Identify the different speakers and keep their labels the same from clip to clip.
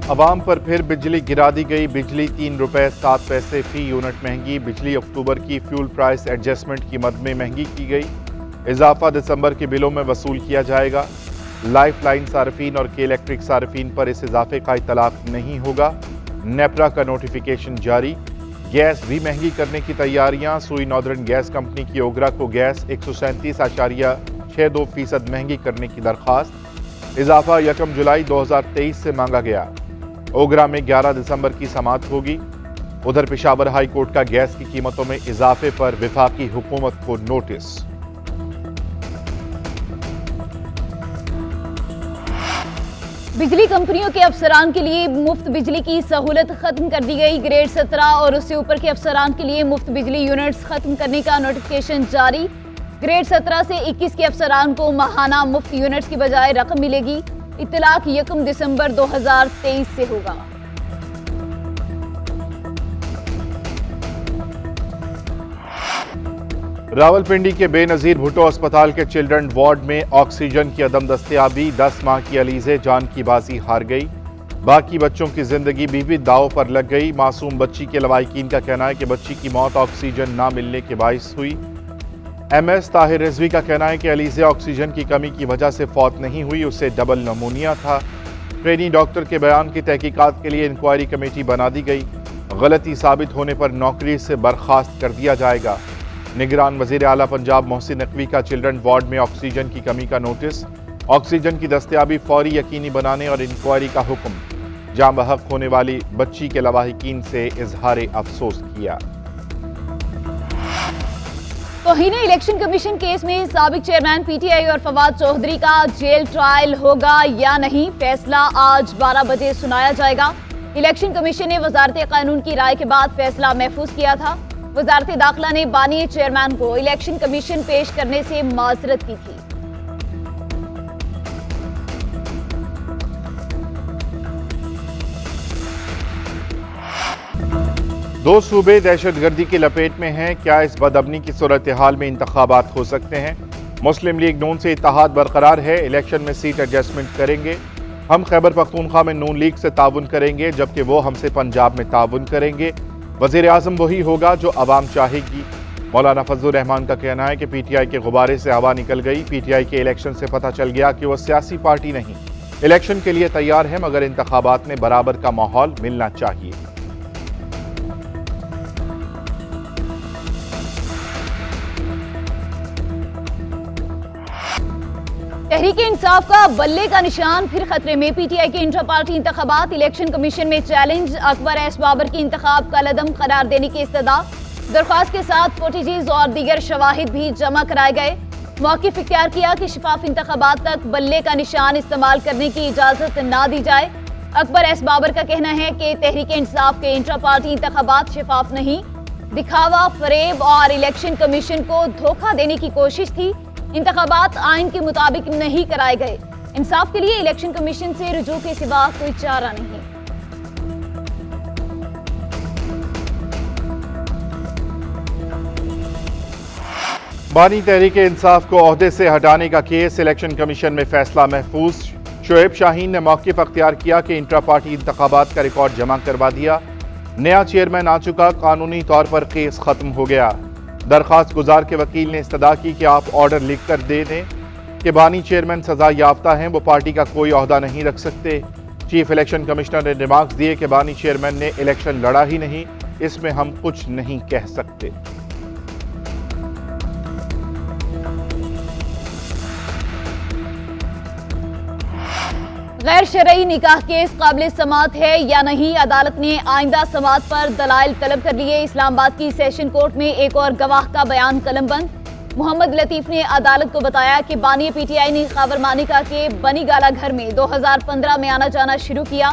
Speaker 1: अवाम पर फिर बिजली गिरा दी गई। बिजली 3 रुपए 7 पैसे फी यूनिट महंगी। बिजली अक्टूबर की फ्यूल प्राइस एडजस्टमेंट की मद में महंगी की गई। इजाफा दिसंबर के बिलों में वसूल किया जाएगा। लाइफ लाइन सार्फिन और के इलेक्ट्रिक सार्फिन पर इस इजाफे का इतलाक नहीं होगा। नेपरा का नोटिफिकेशन जारी। गैस भी महंगी करने की तैयारियां। सुई नॉर्दर्न गैस कंपनी की ओगरा को गैस 137.62% महंगी करने की दरखास्त। इजाफा 1 जुलाई 2023 से मांगा गया। ओगरा में 11 दिसंबर की समाअत होगी। उधर पेशावर हाई कोर्ट का गैस की कीमतों में इजाफे पर विफाकी हुकूमत को नोटिस।
Speaker 2: बिजली कंपनियों के अफसरान के लिए मुफ्त बिजली की सहूलत खत्म कर दी गई। ग्रेड 17 और उससे ऊपर के अफसरान के लिए मुफ्त बिजली यूनिट्स खत्म करने का नोटिफिकेशन जारी। ग्रेड 17 से 21 के अफसरान को माहाना मुफ्त यूनिट्स की बजाय रकम मिलेगी। इतलाक 1 दिसंबर 2023 से होगा।
Speaker 1: रावलपिंडी के बेनजीर भुट्टो अस्पताल के चिल्ड्रन वार्ड में ऑक्सीजन की अदम दस्तयाबी। 10 माह की अलीजे जान की बाजी हार गई। बाकी बच्चों की जिंदगी भी दांव पर लग गई। मासूम बच्ची के लवाहिकीन का कहना है कि बच्ची की मौत ऑक्सीजन ना मिलने के बाइस हुई। MS ताहिर रिजवी का कहना है कि अलीजे ऑक्सीजन की कमी की वजह से फौत नहीं हुई, उससे डबल नमूनिया था। ट्रेनी डॉक्टर के बयान की तहकीकात के लिए इंक्वायरी कमेटी बना दी गई। गलती साबित होने पर नौकरी से बर्खास्त कर दिया जाएगा। निगरान वजीर आला पंजाब मोहसिन नकवी का चिल्ड्रन वार्ड में ऑक्सीजन की कमी का नोटिस। ऑक्सीजन की दस्तयाबी फौरी यकीनी बनाने और इंक्वायरी का हुक्म। जाँ बहक होने वाली बच्ची के लवाहिकीन से इजहार अफसोस किया।
Speaker 2: तौहीन इलेक्शन कमीशन केस में साबिक चेयरमैन PTI और फवाद चौधरी का जेल ट्रायल होगा या नहीं, फैसला आज 12 बजे सुनाया जाएगा। इलेक्शन कमीशन ने वजारत कानून की राय के बाद फैसला महफूज किया था। वजारत दाखिला ने बानी चेयरमैन को इलेक्शन कमीशन पेश करने से माजरत की थी।
Speaker 1: दो सूबे दहशतगर्दी की लपेट में हैं। क्या इस बदअमनी की सूरत हाल में इंतखाबात हो सकते हैं? मुस्लिम लीग नून से इत्तेहाद बरकरार है। इलेक्शन में सीट एडजस्टमेंट करेंगे। हम खैबर पख्तूनख्वा में नून लीग से ताउन करेंगे, जबकि वो हमसे पंजाब में ताउन करेंगे। वजीर आजम वही होगा जो अवाम चाहेगी। मौलाना फजलुर रहमान का कहना है कि PTI के गुब्बारे से हवा निकल गई। PTI के इलेक्शन से पता चल गया कि वो सियासी पार्टी नहीं। इलेक्शन के लिए तैयार है, मगर इंतखाबात में बराबर का माहौल मिलना चाहिए।
Speaker 2: तहरीक इंसाफ का बल्ले का निशान फिर खतरे में। PTI के इंट्रा पार्टी इंतखाबात। इलेक्शन कमीशन में चैलेंज। अकबर एस बाबर की इंतखाब कलअदम करार देने की इस्तदा। दरख्वास्त के साथ फोटेजेस और दीगर शवाहिद भी जमा कराए गए। मौक़िफ़ इख्तियार किया कि शफाफ इंतखाबात तक बल्ले का निशान इस्तेमाल करने की इजाजत ना दी जाए। अकबर एस बाबर का कहना है कि तहरीक इंसाफ के इंट्रा पार्टी इंतखाबात शफाफ नहीं, दिखावा, फरेब और इलेक्शन कमीशन को धोखा देने की कोशिश थी। इंतखाबात आइन के मुताबिक नहीं कराए गए। इंसाफ के लिए इलेक्शन कमीशन से रुजू के सिवा कोई चारा नहीं।
Speaker 1: बानी तहरीक इंसाफ को ओहदे से हटाने का केस। इलेक्शन कमीशन में फैसला महफूज। शोएब शाहीन ने मौक़िफ़ अख्तियार किया कि इंट्रा पार्टी इंतखाबात का रिकॉर्ड जमा करवा दिया। नया चेयरमैन आ चुका, कानूनी तौर पर केस खत्म हो गया। दरख्वास्त गुजार के वकील ने इस्तदा की कि आप ऑर्डर लिख कर दे दें कि बानी चेयरमैन सजा याफ्ता हैं, वो पार्टी का कोई ओहदा नहीं रख सकते। चीफ इलेक्शन कमिश्नर ने रिमार्क्स दिए कि बानी चेयरमैन ने इलेक्शन लड़ा ही नहीं, इसमें हम कुछ नहीं कह सकते।
Speaker 2: गैर शरई निकाह केस काबिल समाअत है या नहीं, अदालत ने आइंदा समाअत पर दलाइल तलब कर लिए। इस्लामाबाद की सेशन कोर्ट में एक और गवाह का बयान कलमबंद। मोहम्मद लतीफ ने अदालत को बताया कि बानी PTI ने खैबर मानिका के बनी गाला घर में 2015 में आना जाना शुरू किया।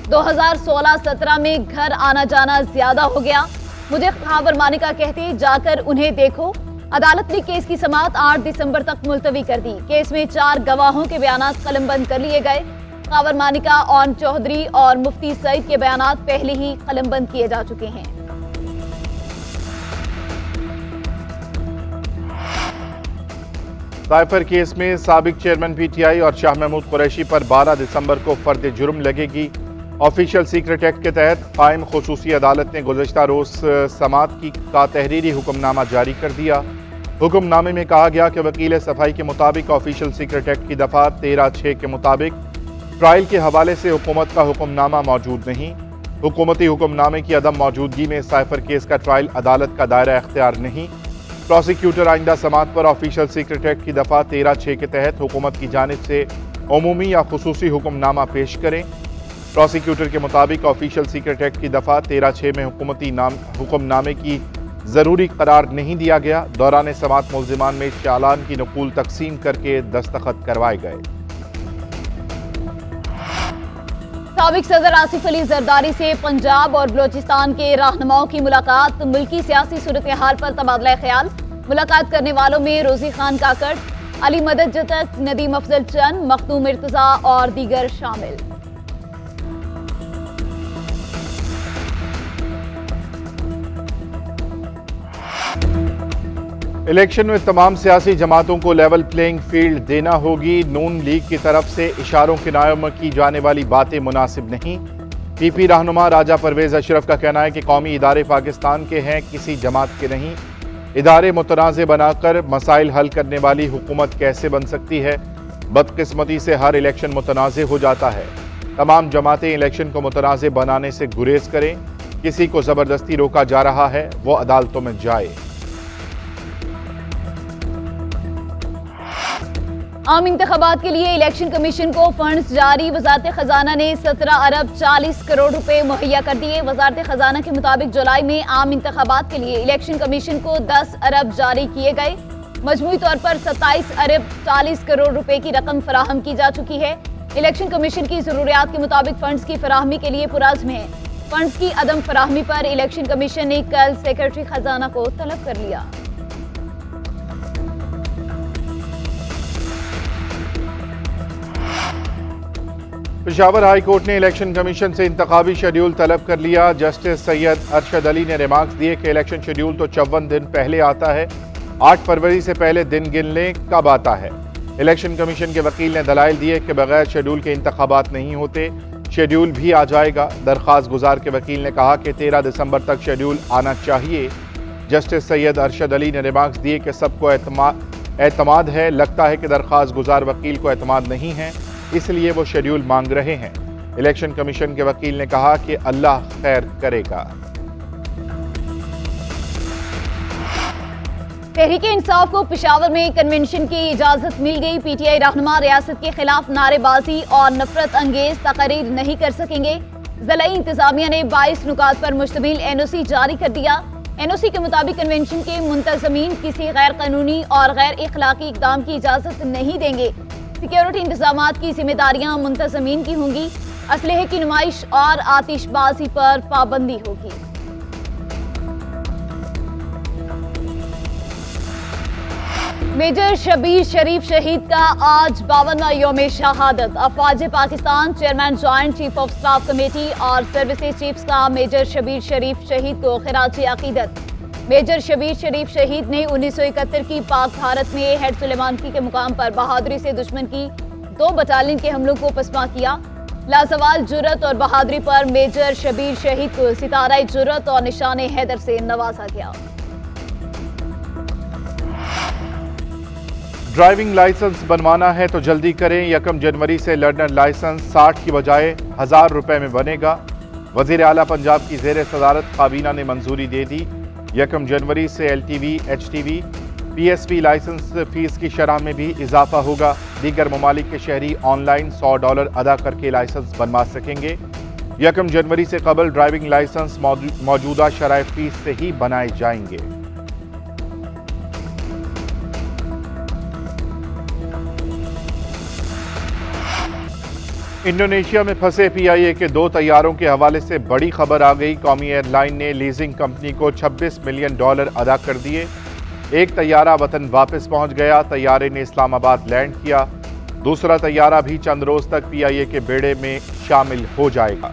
Speaker 2: 2016-17 में घर आना जाना ज्यादा हो गया। मुझे खैबर मानिका कहते जाकर उन्हें देखो। अदालत ने केस की समाअत 8 दिसंबर तक मुलतवी कर दी। केस में 4 गवाहों के बयान कलमबंद कर लिए गए। खैबर मानिका, ओन चौधरी और मुफ्ती सईद के बयान पहले ही कलमबंद किए जा चुके हैं।
Speaker 1: साइफर केस में साबिक चेयरमैन PTI और शाह महमूद कुरैशी पर 12 दिसंबर को फर्द जुर्म लगेगी। ऑफिशियल सीक्रेट एक्ट के तहत कायम खुसूसी अदालत ने गुज़श्ता रोज समात का तहरीरी हुक्मनामा जारी कर दिया। हुक्मनामे में कहा गया कि वकील सफाई के मुताबिक ऑफिशियल सीक्रेट एक्ट की दफ़ा 13(6) के मुताबिक ट्रायल के हवाले से हुकूमत का हुक्मनामा मौजूद नहीं। हुकूमती हुक्मनामे की अदम मौजूदगी में साइफर केस का ट्रायल अदालत का दायरा इख्तियार नहीं। प्रोसिक्यूटर आइंदा समात पर ऑफिशियल सीक्रेट एक्ट की दफ़ा 13(6) के तहत हुकूमत की जानिब से अमूमी या खुसूसी हुक्मनामा पेश करें। प्रोसिक्यूटर के मुताबिक ऑफिशियल सीक्रेट एक्ट की दफ़ा 13(6) में हुकूमती हुक्मनामे की ज़रूरी करार नहीं दिया गया। दौरान समात मुल्ज़िमान में चालान की नकूल तकसीम करके दस्तखत करवाए गए।
Speaker 2: साबिक सदर आसिफ अली जरदारी से पंजाब और बलोचिस्तान के रहनुमाओं की मुलाकात, मुल्की सियासी सूरत हाल पर तबादला ख्याल। मुलाकात करने वालों में रोजी खान काकड़, अली मदद जतक, नदीम अफजल चंद, मखदूम इर्तजा और दीगर शामिल।
Speaker 1: इलेक्शन में तमाम सियासी जमातों को लेवल प्लेइंग फील्ड देना होगी। नून लीग की तरफ से इशारों के नाम में की जाने वाली बातें मुनासिब नहीं। पीपी रहनुमा राजा परवेज अशरफ का कहना है कि कौमी इदारे पाकिस्तान के हैं, किसी जमात के नहीं। इदारे मुतनाज़ बनाकर मसाइल हल करने वाली हुकूमत कैसे बन सकती है? बदकिस्मती से हर इलेक्शन मुतनाज़ हो जाता है। तमाम जमातें इलेक्शन को मुतनाज़ बनाने से गुरेज करें। किसी को ज़बरदस्ती रोका जा रहा है, वो अदालतों में जाए।
Speaker 2: आम इंतखाबात के लिए इलेक्शन कमीशन को फंड्स जारी। वजारत खजाना ने 17 अरब 40 करोड़ रुपए मुहैया कर दिए। वजारत खजाना के मुताबिक जुलाई में आम इंतखाबात के लिए इलेक्शन कमीशन को 10 अरब जारी किए गए। मजमूई तौर पर 27 अरब 40 करोड़ रुपए की रकम फराहम की जा चुकी है। इलेक्शन कमीशन की जरूरियात के मुताबिक फंड्स की फराहमी के लिए पुरज़्म है। फंड्स की अदम फराहमी पर इलेक्शन कमीशन ने कल सेक्रेटरी खजाना को तलब कर लिया।
Speaker 1: पेशावर हाई कोर्ट ने इलेक्शन कमीशन से इंतखाबी शेड्यूल तलब कर लिया। जस्टिस सैयद अरशद अली ने रिमार्क्स दिए कि इलेक्शन शेड्यूल तो 54 दिन पहले आता है, 8 फरवरी से पहले दिन गिन लें कब आता है। इलेक्शन कमीशन के वकील ने दलाइल दिए कि बगैर शेड्यूल के इंतखाबात नहीं होते, शेड्यूल भी आ जाएगा। दरख्वास्त गुजार के वकील ने कहा कि 13 दिसंबर तक शेड्यूल आना चाहिए। जस्टिस सैयद अरशद अली ने रिमार्क्स दिए कि सबको एतमाद है, लगता है कि दरख्वास्त गुजार वकील को एतमाद नहीं है, इसलिए वो शेड्यूल मांग रहे हैं। इलेक्शन कमीशन के वकील ने कहा कि अल्लाह खैर करेगा।
Speaker 2: तहरीक इंसाफ को पेशावर में कन्वेंशन की इजाजत मिल गई। पीटीआई रहनुमा रियासत के खिलाफ नारेबाजी और नफरत अंगेज तकरीर नहीं कर सकेंगे। ज़िला इंतजामिया ने 22 नुकात पर मुश्तमिल एनओसी जारी कर दिया। एनओसी के मुताबिक कन्वेंशन के मुंतजमीन किसी गैर कानूनी और गैर इखलाकी इकदाम की इजाजत नहीं देंगे। सिक्योरिटी इंतजामात की जिम्मेदारियां मुंतजमीन की होंगी। असलहे की नुमाइश और आतिशबाजी पर पाबंदी होगी। मेजर शबीर शरीफ शहीद का आज 52वां यौम शहादत। अफवाज Pakistan chairman joint chief of staff committee और सर्विसेज चीफ्स का मेजर शबीर शरीफ शहीद को खिराज अकीदत। मेजर शबीर शरीफ शहीद ने 1971 की पाक भारत में हेड सुलेमानकी के मुकाम पर बहादुरी से दुश्मन की 2 बटालियन के हमलों को पसमा किया। लाजवाल जुर्रत और बहादुरी पर मेजर शबीर शहीद को सितारा जुर्रत और निशान हैदर से नवाजा गया।
Speaker 1: ड्राइविंग लाइसेंस बनवाना है तो जल्दी करें। 1 जनवरी से लर्नर लाइसेंस 60 की बजाय 1000 रुपए में बनेगा। वजीर आला पंजाब की जेर सदारत काबीना ने मंजूरी दे दी। 1 जनवरी से LTV, HTV, PSV licence fees की शरह में भी इजाफा होगा। दीगर ममालिक के शहरी ऑनलाइन $100 अदा करके लाइसेंस बनवा सकेंगे। 1 जनवरी से कबल ड्राइविंग लाइसेंस मौजूदा शराय फीस से ही बनाए जाएंगे। इंडोनेशिया में फंसे PIA के 2 तैयारों के हवाले से बड़ी खबर आ गई। कौमी एयरलाइन ने लीजिंग कंपनी को $26 मिलियन अदा कर दिए। एक तैयारा वतन वापस पहुंच गया। तैयारे ने इस्लामाबाद लैंड किया। दूसरा तैयारा भी चंद रोज तक PIA के बेड़े में शामिल हो जाएगा।